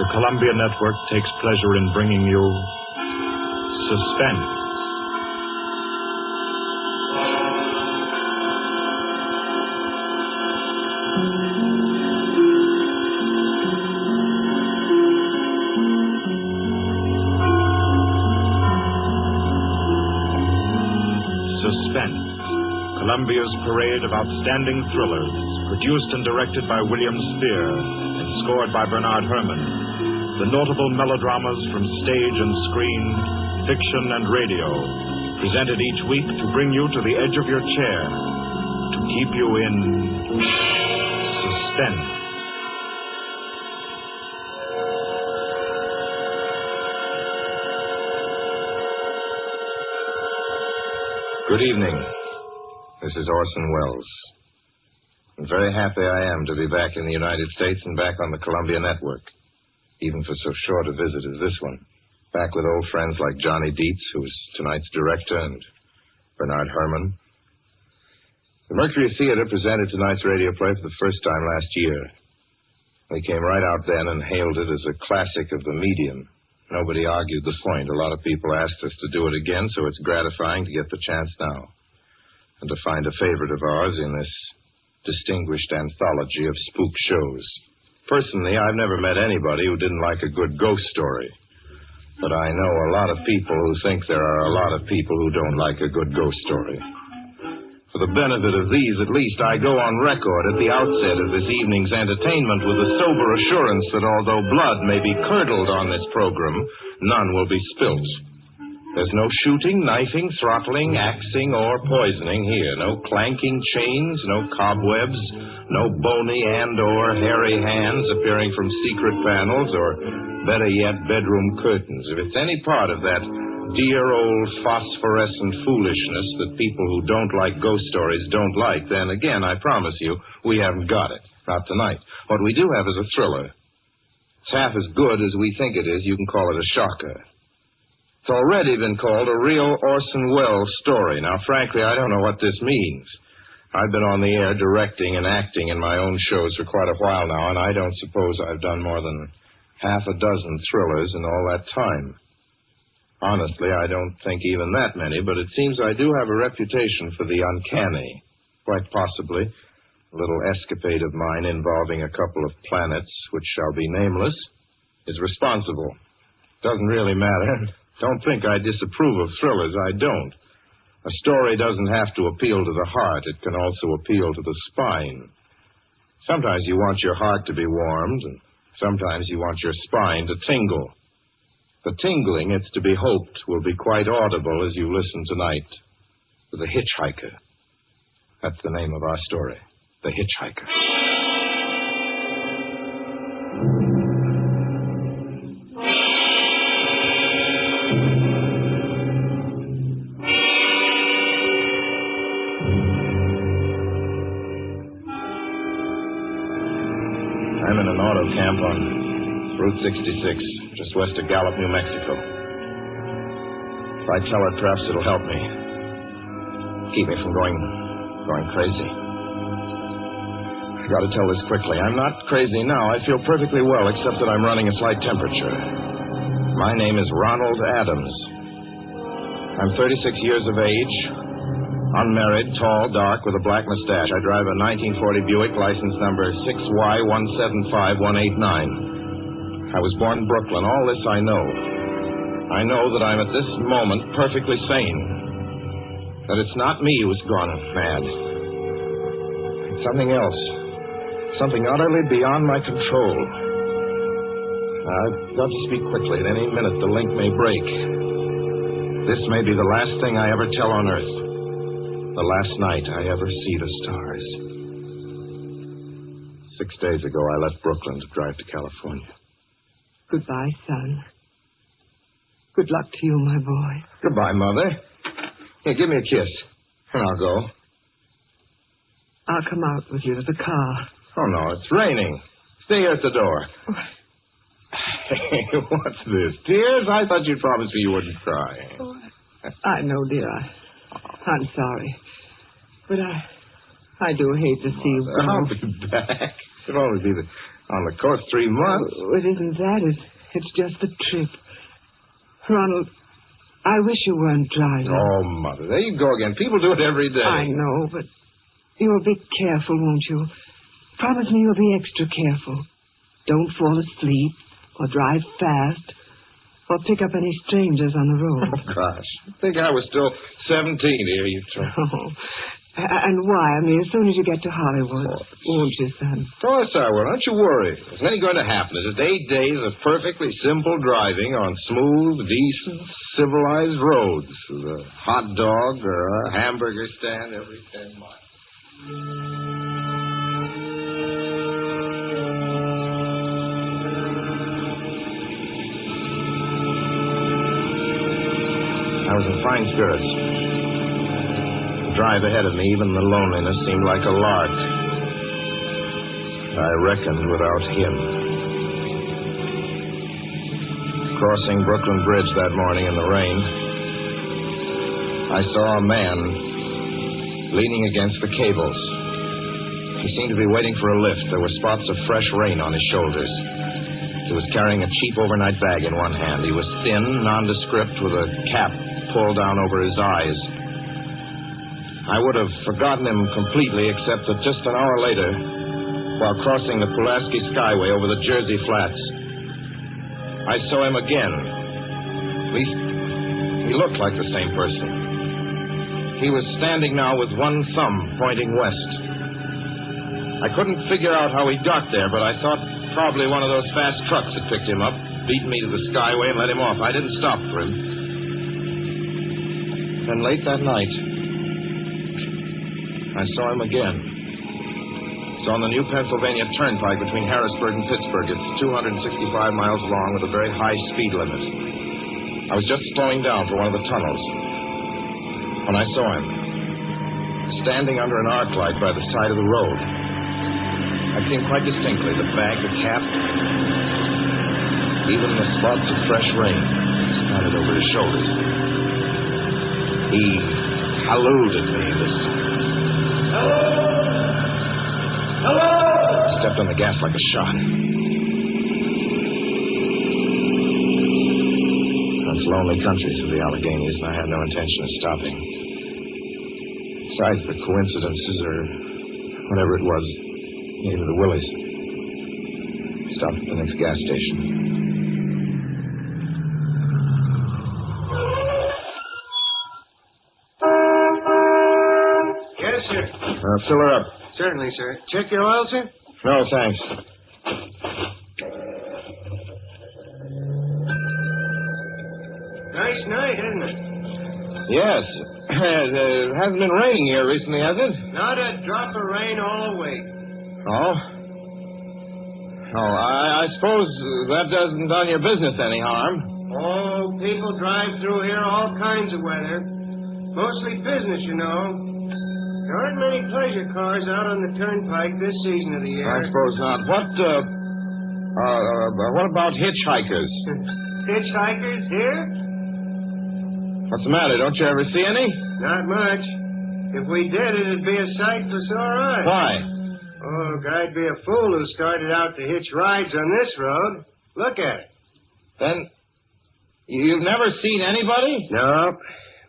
the Columbia Network takes pleasure in bringing you Suspense. Suspense, Columbia's parade of outstanding thrillers, produced and directed by William Spear and scored by Bernard Herrmann. The notable melodramas from stage and screen, fiction and radio, presented each week to bring you to the edge of your chair, to keep you in suspense. Good evening. This is Orson Welles. I'm very happy I am to be back in the United States and back on the Columbia Network, even for so short a visit as this one. Back with old friends like Johnny Dietz, who is tonight's director, and Bernard Herrmann. The Mercury Theater presented tonight's radio play for the first time last year. We came right out then and hailed it as a classic of the medium. Nobody argued the point. A lot of people asked us to do it again, so it's gratifying to get the chance now. And to find a favorite of ours in this distinguished anthology of spook shows. Personally, I've never met anybody who didn't like a good ghost story. But I know a lot of people who think there are a lot of people who don't like a good ghost story. For the benefit of these, at least, I go on record at the outset of this evening's entertainment with the sober assurance that although blood may be curdled on this program, none will be spilt. There's no shooting, knifing, throttling, axing, or poisoning here. No clanking chains, no cobwebs, no bony and/or hairy hands appearing from secret panels, or, better yet, bedroom curtains. If it's any part of that dear old phosphorescent foolishness that people who don't like ghost stories don't like, then again, I promise you, we haven't got it. Not tonight. What we do have is a thriller. It's half as good as we think it is. You can call it a shocker. It's already been called a real Orson Welles story. Now, frankly, I don't know what this means. I've been on the air directing and acting in my own shows for quite a while now, and I don't suppose I've done more than half a dozen thrillers in all that time. Honestly, I don't think even that many, but it seems I do have a reputation for the uncanny. Quite possibly, a little escapade of mine involving a couple of planets, which shall be nameless, is responsible. Doesn't really matter. Don't think I disapprove of thrillers. I don't. A story doesn't have to appeal to the heart. It can also appeal to the spine. Sometimes you want your heart to be warmed, and sometimes you want your spine to tingle. The tingling, it's to be hoped, will be quite audible as you listen tonight to The Hitchhiker. That's the name of our story, The Hitchhiker. I'm in an auto camp on Route 66, just west of Gallup, New Mexico. If I tell her, perhaps it'll help me. Keep me from going crazy. I gotta tell this quickly. I'm not crazy now. I feel perfectly well, except that I'm running a slight temperature. My name is Ronald Adams. I'm 36 years of age, unmarried, tall, dark, with a black mustache. I drive a 1940 Buick, license number 6Y175189. I was born in Brooklyn. All this I know. I know that I'm at this moment perfectly sane. That it's not me who's gone mad. It's something else. Something utterly beyond my control. I've got to speak quickly. At any minute, the link may break. This may be the last thing I ever tell on Earth. The last night I ever see the stars. 6 days ago, I left Brooklyn to drive to California. Goodbye, son. Good luck to you, my boy. Goodbye, Mother. Here, give me a kiss, and I'll go. I'll come out with you to the car. Oh, no, it's raining. Stay here at the door. Hey, what's this? Tears? I thought you'd promised me you wouldn't cry. Oh, I know, dear. I'm sorry. But I do hate to see you go. I'll be back. On the coast 3 months? Oh, it isn't that. It's just the trip. Ronald, I wish you weren't driving. Oh, Mother, there you go again. People do it every day. I know, but you'll be careful, won't you? Promise me you'll be extra careful. Don't fall asleep or drive fast or pick up any strangers on the road. Oh, gosh. I think I was still 17 here, you told me. Oh. And why? I mean, as soon as you get to Hollywood, won't you, son? Of course I will. Don't you worry. There's nothing going to happen. It's just 8 days of perfectly simple driving on smooth, decent, civilized roads with a hot dog or a hamburger stand every 10 miles. I was in fine spirits. The drive ahead of me, even the loneliness, seemed like a lark. I reckoned without him. Crossing Brooklyn Bridge that morning in the rain, I saw a man leaning against the cables. He seemed to be waiting for a lift. There were spots of fresh rain on his shoulders. He was carrying a cheap overnight bag in one hand. He was thin, nondescript, with a cap pulled down over his eyes. I would have forgotten him completely, except that just an hour later, while crossing the Pulaski Skyway over the Jersey Flats, I saw him again. At least, he looked like the same person. He was standing now with one thumb pointing west. I couldn't figure out how he got there, but I thought probably one of those fast trucks had picked him up, beaten me to the Skyway, and let him off. I didn't stop for him. Then late that night, I saw him again. It's on the New Pennsylvania Turnpike between Harrisburg and Pittsburgh. It's 265 miles long with a very high speed limit. I was just slowing down for one of the tunnels when I saw him, standing under an arc light by the side of the road. I'd see him quite distinctly, the bag, the cap, even the spots of fresh rain spattered over his shoulders. He hallooed at me this time. Hello! Hello! Stepped on the gas like a shot. It's lonely country through the Alleghenies, and I had no intention of stopping. Besides, the coincidences or whatever it was, needed the Willies. Stopped at the next gas station. Fill her up. Certainly, sir. Check your oil, sir? No, thanks. Nice night, isn't it? Yes. It hasn't been raining here recently, has it? Not a drop of rain all week. Oh? Oh, I suppose that doesn't done your business any harm. Oh, people drive through here all kinds of weather. Mostly business, you know. There aren't many pleasure cars out on the turnpike this season of the year. I suppose not. What about hitchhikers? Hitchhikers here? What's the matter? Don't you ever see any? Not much. If we did, it'd be a sight for sore eyes. Why? Oh, I'd be a fool who started out to hitch rides on this road. Look at it. Then, you've never seen anybody? No.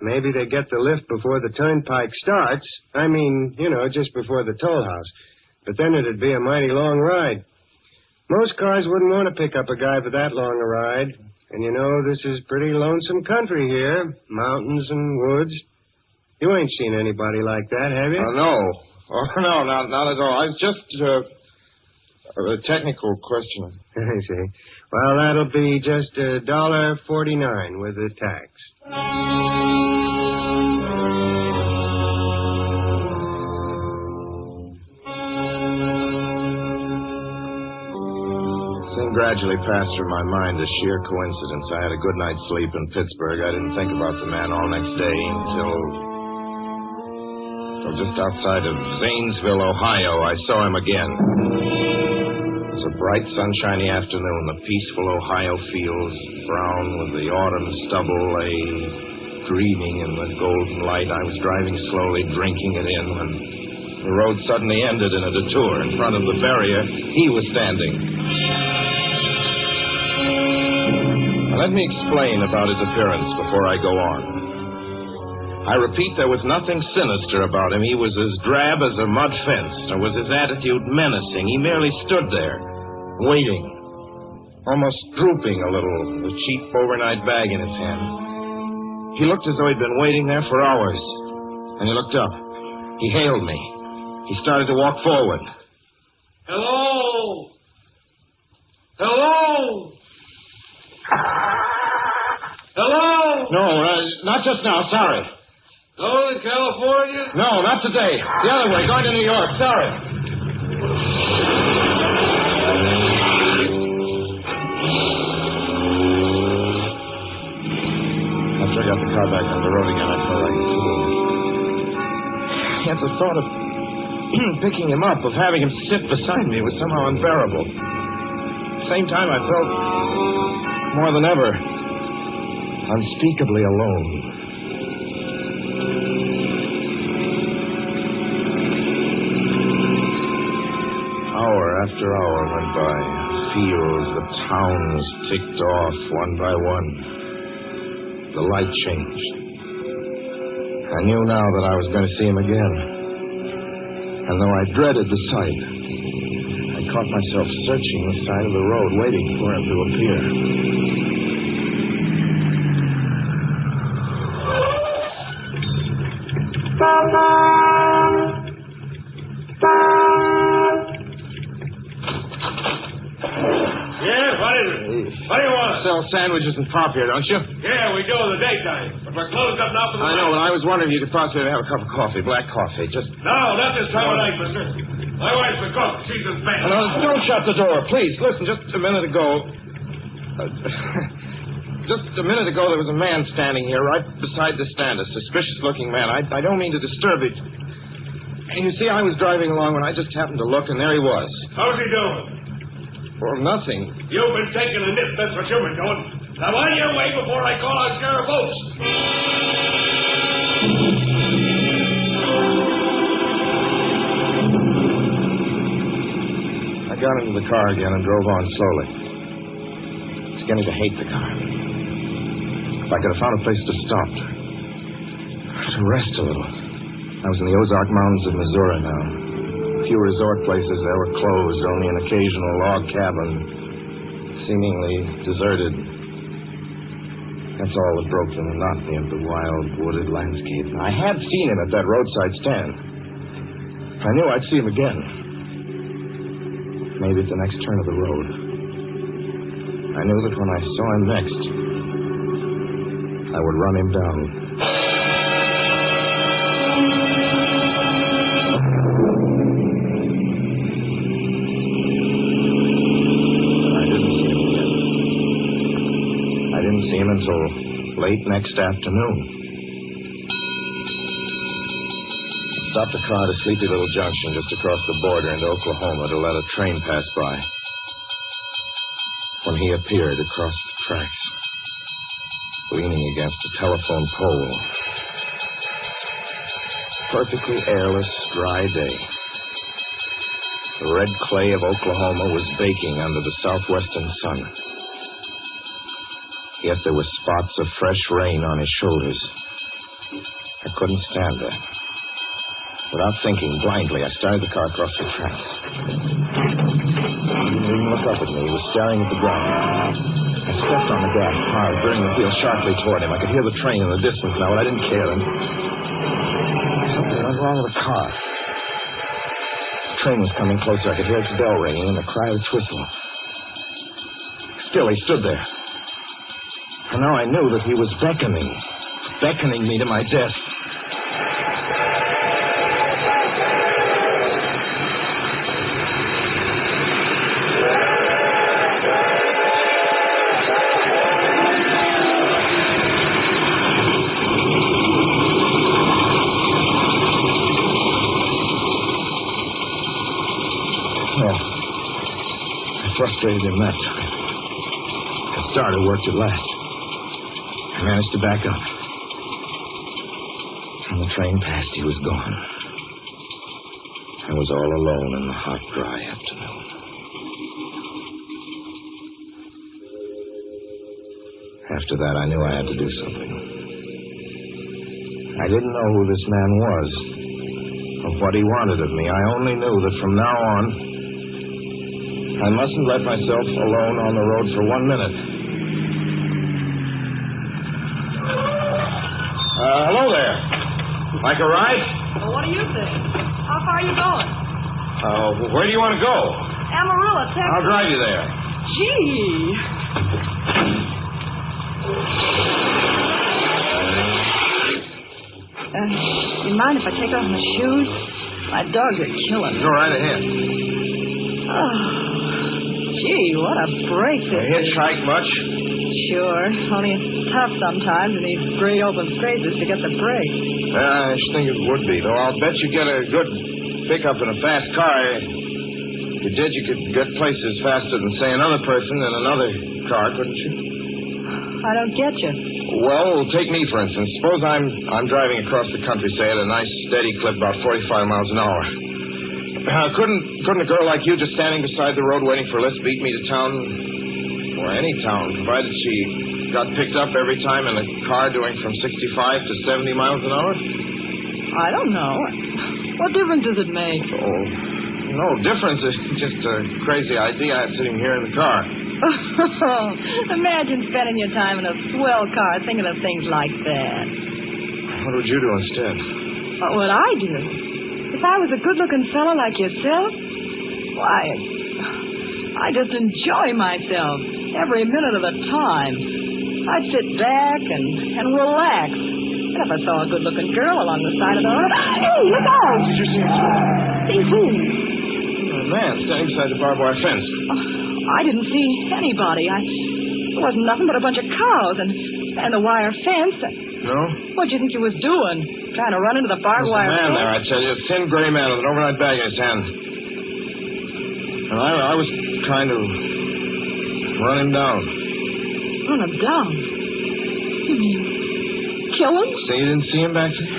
Maybe they get the lift before the turnpike starts. I mean, you know, just before the toll house. But then it'd be a mighty long ride. Most cars wouldn't want to pick up a guy for that long a ride. And you know, this is pretty lonesome country here. Mountains and woods. You ain't seen anybody like that, have you? No. Oh, no, not at all. I was just a technical question. I see. Well, that'll be just $1.49 with the tax. Gradually passed through my mind a sheer coincidence. I had a good night's sleep in Pittsburgh. I didn't think about the man all next day until just outside of Zanesville, Ohio, I saw him again. It was a bright, sunshiny afternoon. The peaceful Ohio fields, brown with the autumn stubble, lay gleaming in the golden light. I was driving slowly, drinking it in, when the road suddenly ended in a detour. In front of the barrier, he was standing. Let me explain about his appearance before I go on. I repeat, there was nothing sinister about him. He was as drab as a mud fence, nor was his attitude menacing. He merely stood there, waiting, almost drooping a little, a cheap overnight bag in his hand. He looked as though he'd been waiting there for hours. And he looked up. He hailed me. He started to walk forward. Hello? Hello? Hello? No, not just now. Sorry. No, in California? No, not today. The other way, going to New York. Sorry. After I got the car back on the road again, I felt like a fool. Yet the thought of picking him up, of having him sit beside me, was somehow unbearable. At the same time, I felt, more than ever, unspeakably alone. Hour after hour went by. Fields, the towns ticked off one by one. The light changed. I knew now that I was going to see him again. And though I dreaded the sight, I caught myself searching the side of the road, waiting for him to appear. Yeah, what is it? What do you want? Sell sandwiches and pop here, don't you? Yeah, we do in the daytime. But we're closed up now for the I know, night. but I was wondering if you could possibly have a cup of coffee, black coffee, just... No, not this time of night, mister. My wife's the cook. She's in bed. No, don't shut the door, please. Listen, just a minute ago... just a minute ago, there was a man standing here right beside the stand, a suspicious-looking man. I don't mean to disturb it. And you see, I was driving along when I just happened to look, and there he was. How's he doing? Well, nothing. You've been taking a nip, that's what you've been doing. Now, on your way before I call out sheriff Oates. I got into the car again and drove on slowly. It's beginning to hate the car. If I could have found a place to stop, to rest a little. I was in the Ozark Mountains of Missouri now. A few resort places there were closed, only an occasional log cabin, seemingly deserted. That's all that broke the monotony of the wild, wooded landscape. I had seen him at that roadside stand. I knew I'd see him again. Maybe at the next turn of the road. I knew that when I saw him next, I would run him down. See him until late next afternoon. I stopped the car at a sleepy little junction just across the border into Oklahoma to let a train pass by. When he appeared across the tracks, leaning against a telephone pole. Perfectly airless, dry day. The red clay of Oklahoma was baking under the southwestern sun. Yet there were spots of fresh rain on his shoulders. I couldn't stand that. Without thinking, blindly, I started the car across the tracks. He didn't even look up at me. He was staring at the ground. I stepped on the gas hard, burning the wheel sharply toward him. I could hear the train in the distance now, but I didn't care. And something went wrong with the car. The train was coming closer. I could hear its bell ringing and the cry of its whistle. Still, he stood there. And now I knew that he was beckoning me to my death. Well, I frustrated him that time. The starter worked at last. I managed to back up. When the train passed, he was gone. I was all alone in the hot, dry afternoon. After that, I knew I had to do something. I didn't know who this man was, or what he wanted of me. I only knew that from now on, I mustn't let myself alone on the road for 1 minute. Hello there. Like a ride? Well, what do you think? How far are you going? Where do you want to go? Amarillo, Texas. I'll drive you there. Gee. You mind if I take off my shoes? My dogs are killing me. Go right ahead. Oh, gee, what a break this is. Hitchhike much? Sure, only it's tough sometimes in these great open spaces to get the break. I should think it would be, though I'll bet you get a good pickup in a fast car. If you did, you could get places faster than, say, another person in another car, couldn't you? I don't get you. Well, take me, for instance. Suppose I'm driving across the country, say, at a nice, steady clip, about 45 miles an hour. Couldn't a girl like you just standing beside the road waiting for a lift beat me to town, or any town, provided she got picked up every time in a car doing from 65 to 70 miles an hour? I don't know. What difference does it make? Oh, no difference. It's just a crazy idea I have sitting here in the car. Imagine spending your time in a swell car thinking of things like that. What would you do instead? What would I do? If I was a good-looking fellow like yourself, why, I just enjoy myself every minute of the time. I'd sit back and relax. And if I saw a good-looking girl along the side of the road, hey, look out! Did you see him? See who? A man standing beside the barbed wire fence. I didn't see anybody. There wasn't nothing but a bunch of cows and a wire fence. No? What do you think you was doing? Trying to run into the barbed wire There's a man fence? there, I tell you. A thin gray man with an overnight bag in his hand. And I was trying to run him down. Run him down? You mean kill him? Say you didn't see him back there?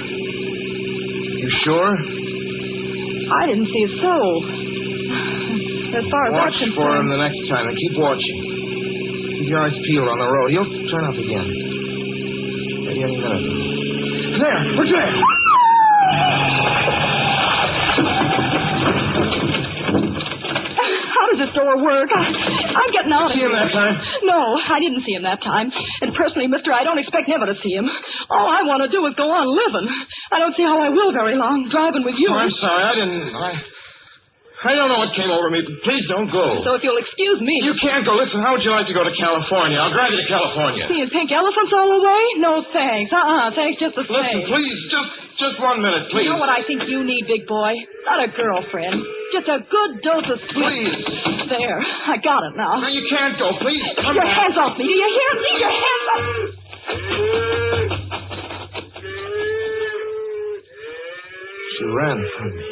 You sure? I didn't see a soul. As far as Watch that's concerned. for him the next time and keep watching. Keep your eyes peeled on the road. He'll turn up again. Maybe any minute. There! Look there! How does this door work? I'm getting out of See here. him that time? No, I didn't see him that time. And personally, mister, I don't expect never to see him. All I want to do is go on living. I don't see how I will very long, driving with you. Oh, I'm sorry. I don't know what came over me, but please don't go. So if you'll excuse me... You can't go. Listen, how would you like to go to California? I'll drive you to California. Seeing pink elephants all the way? No, thanks. Thanks just the same. Listen, please, just 1 minute, please. You know what I think you need, big boy? Not a girlfriend. Just a good dose of sweet. Please. There. I got it now. No, you can't go. Please, come Your back. hands off me. Do you hear me? Your hands off me. She ran from me.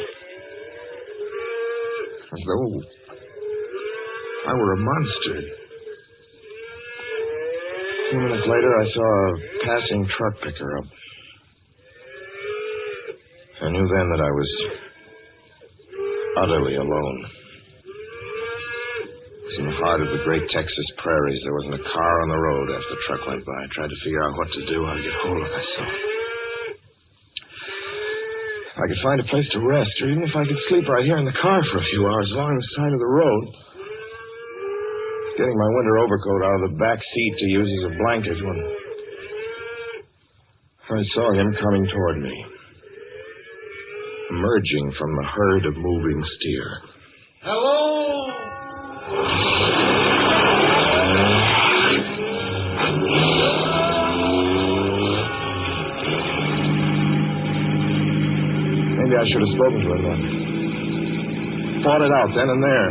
As though I were a monster. A few minutes later, I saw a passing truck pick her up. I knew then that I was utterly alone. It was in the heart of the great Texas prairies. There wasn't a car on the road after the truck went by. I tried to figure out what to do, how to get hold of myself. I could find a place to rest, or even if I could sleep right here in the car for a few hours along the side of the road. I was getting my winter overcoat out of the back seat to use as a blanket when I saw him coming toward me, emerging from the herd of moving steer. Hello? Maybe I should have spoken to him then. Fought it out then and there.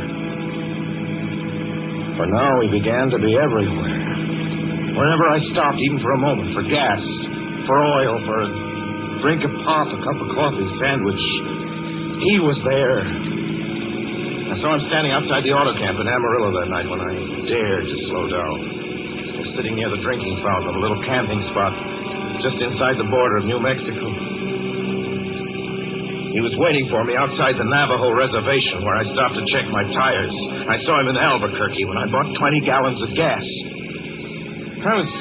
For now he began to be everywhere. Wherever I stopped, even for a moment, for gas, for oil, for a drink of pop, a cup of coffee, sandwich, he was there. I saw him standing outside the auto camp in Amarillo that night when I dared to slow down. He was sitting near the drinking fountain of a little camping spot just inside the border of New Mexico. He was waiting for me outside the Navajo reservation where I stopped to check my tires. I saw him in Albuquerque when I bought 20 gallons of gas. I was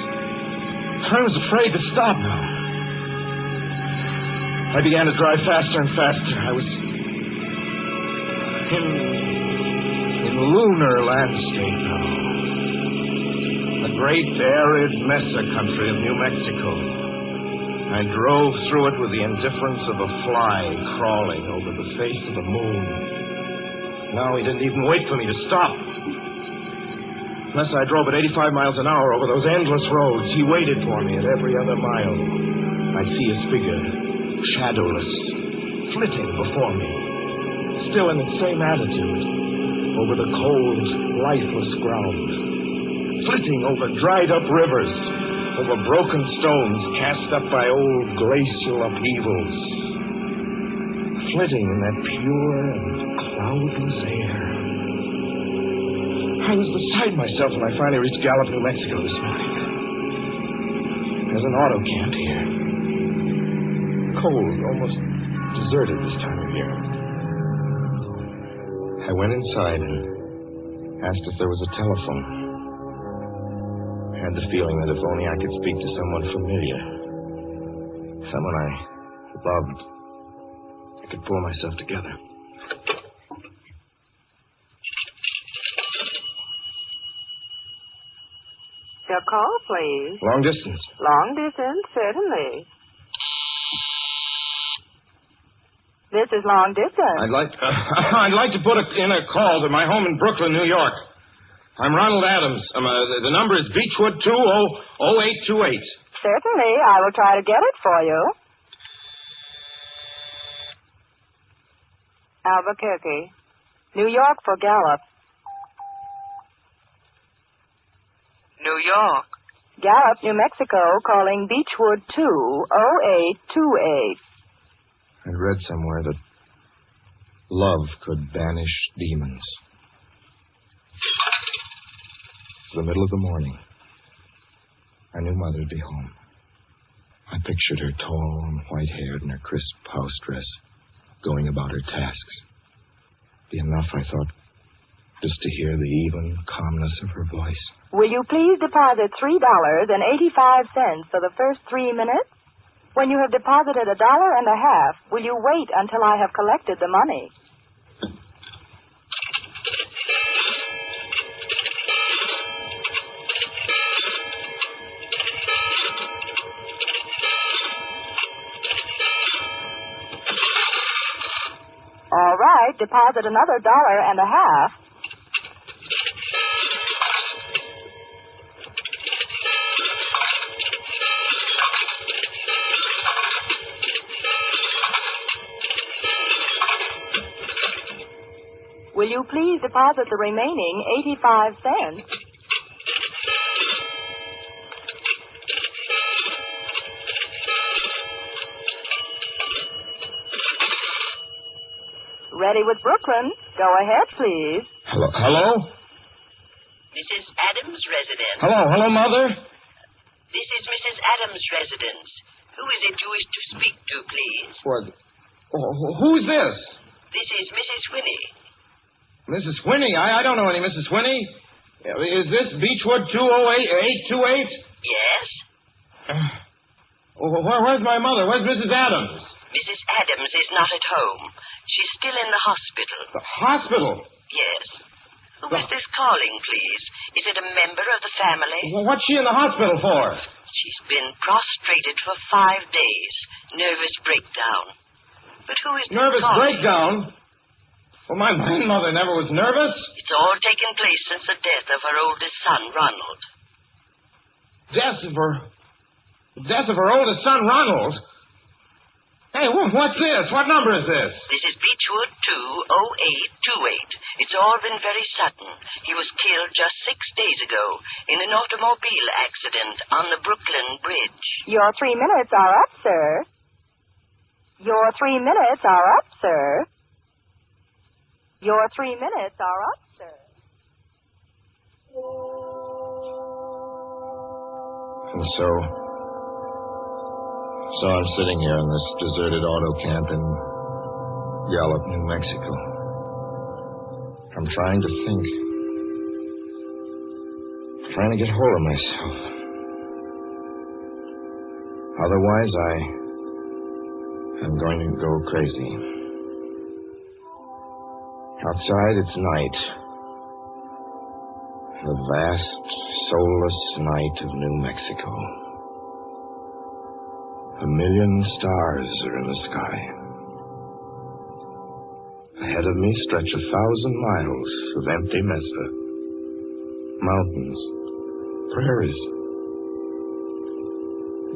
I was afraid to stop. I began to drive faster and faster. I was in lunar landscape now. The great arid mesa country of New Mexico. I drove through it with the indifference of a fly crawling over the face of the moon. Now he didn't even wait for me to stop. Unless I drove at 85 miles an hour over those endless roads, he waited for me at every other mile. I'd see his figure, shadowless, flitting before me, still in the same attitude, over the cold, lifeless ground, flitting over dried-up rivers, over broken stones cast up by old glacial upheavals, flitting in that pure and cloudless air. I was beside myself when I finally reached Gallup, New Mexico this morning. There's an auto camp here. Cold, almost deserted this time of year. I went inside and asked if there was a telephone. I had the feeling that if only I could speak to someone familiar, someone I loved, I could pull myself together. Your call, please. Long distance. Long distance, certainly. This is long distance. I'd like to put in a call to my home in Brooklyn, New York. I'm Ronald Adams. The number is Beechwood 20828. Certainly, I will try to get it for you. Albuquerque. New York for Gallup. New York. Gallup, New Mexico, calling Beechwood 20828. I read somewhere that love could banish demons. It's the middle of the morning. I knew Mother'd be home. I pictured her tall and white-haired in her crisp house dress, going about her tasks. Be enough, I thought, just to hear the even calmness of her voice. Will you please deposit $3.85 for the first 3 minutes? When you have deposited $1.50, will you wait until I have collected the money? All right, deposit another $1.50. Will you please deposit the remaining 85 cents? Ready with Brooklyn. Go ahead, please. Hello? Mrs. Adams' residence. Hello, Mother? This is Mrs. Adams' residence. Who is it you wish to speak to, please? What? Who's this? This is Mrs. Winnie. Mrs. Winnie? I don't know any Mrs. Winnie. Is this Beechwood 20828? Yes? Where's my mother? Where's Mrs. Adams? Mrs. Adams is not at home. She's still in the hospital. The hospital? Yes. Who is this calling, please? Is it a member of the family? Well, what's she in the hospital for? She's been prostrated for 5 days. Nervous breakdown. But who is this Nervous calling? breakdown? Well, my mother never was nervous. It's all taken place since the death of her oldest son, Ronald. Death of her oldest son, Ronald? Hey, what's this? What number is this? This is Beechwood 20828. It's all been very sudden. He was killed just 6 days ago in an automobile accident on the Brooklyn Bridge. Your 3 minutes are up, sir. Your 3 minutes are up, sir. Your 3 minutes are up, sir. And so I'm sitting here in this deserted auto camp in Gallup, New Mexico. I'm trying to think. Trying to get hold of myself. Otherwise, I'm going to go crazy. Outside, it's night. The vast, soulless night of New Mexico. 1,000,000 stars are in the sky. Ahead of me stretch 1,000 miles of empty mesa. Mountains, prairies,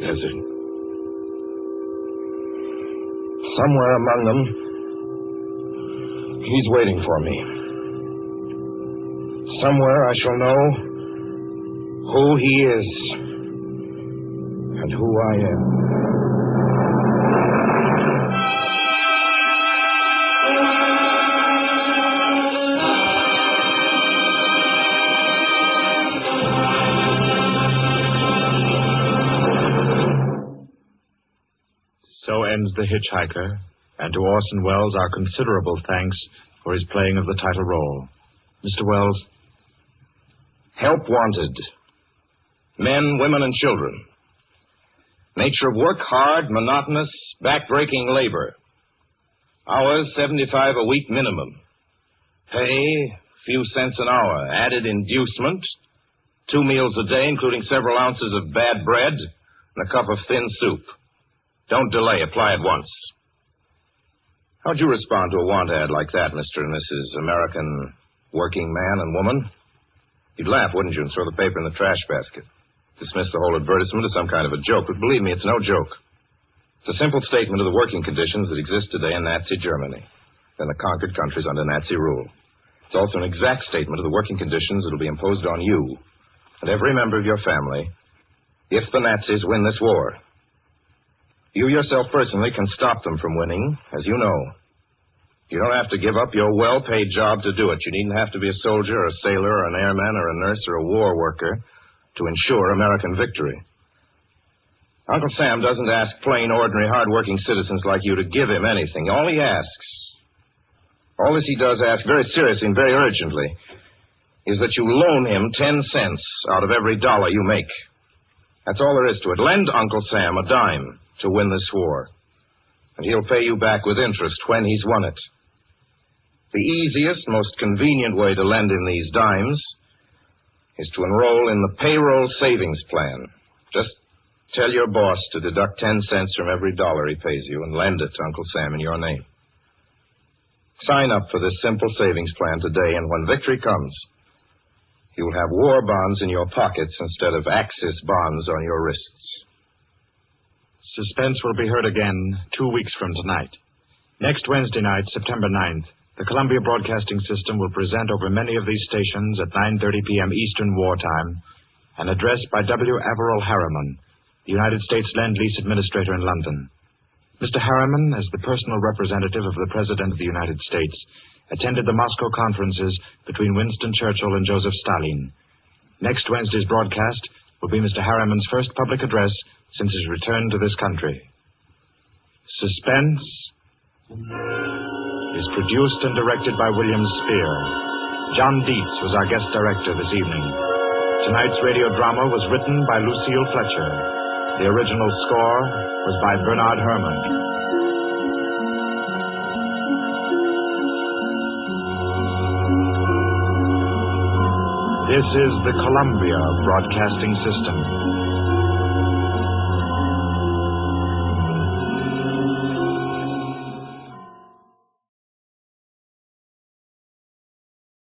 desert. Somewhere among them, he's waiting for me. Somewhere I shall know who he is and who I am. So ends The Hitchhiker, and to Orson Welles our considerable thanks for his playing of the title role. Mr. Welles? Help wanted. Men, women, and children. Nature of work, hard, monotonous, back-breaking labor. Hours, 75 a week minimum. Pay, few cents an hour. Added inducement, 2 meals a day, including several ounces of bad bread and a cup of thin soup. Don't delay. Apply at once. How'd you respond to a want ad like that, Mr. and Mrs. American working man and woman? You'd laugh, wouldn't you, and throw the paper in the trash basket. Dismiss the whole advertisement as some kind of a joke. But believe me, it's no joke. It's a simple statement of the working conditions that exist today in Nazi Germany and the conquered countries under Nazi rule. It's also an exact statement of the working conditions that will be imposed on you and every member of your family if the Nazis win this war. You yourself personally can stop them from winning, as you know. You don't have to give up your well-paid job to do it. You needn't have to be a soldier or a sailor or an airman or a nurse or a war worker to ensure American victory. Uncle Sam doesn't ask plain, ordinary, hard-working citizens like you to give him anything. All he does ask very seriously and very urgently is that you loan him 10 cents out of every dollar you make. That's all there is to it. Lend Uncle Sam a dime to win this war, and he'll pay you back with interest when he's won it. The easiest, most convenient way to lend him these dimes is to enroll in the payroll savings plan. Just tell your boss to deduct 10 cents from every dollar he pays you and lend it to Uncle Sam in your name. Sign up for this simple savings plan today, and when victory comes, you'll have war bonds in your pockets instead of Axis bonds on your wrists. Suspense will be heard again 2 weeks from tonight. Next Wednesday night, September 9th, the Columbia Broadcasting System will present over many of these stations at 9:30 p.m. Eastern Wartime an address by W. Averell Harriman, the United States Lend-Lease Administrator in London. Mr. Harriman, as the personal representative of the President of the United States, attended the Moscow conferences between Winston Churchill and Joseph Stalin. Next Wednesday's broadcast will be Mr. Harriman's first public address since his return to this country. Suspense is produced and directed by William Spear. John Dietz was our guest director this evening. Tonight's radio drama was written by Lucille Fletcher. The original score was by Bernard Herrmann. This is the Columbia Broadcasting System.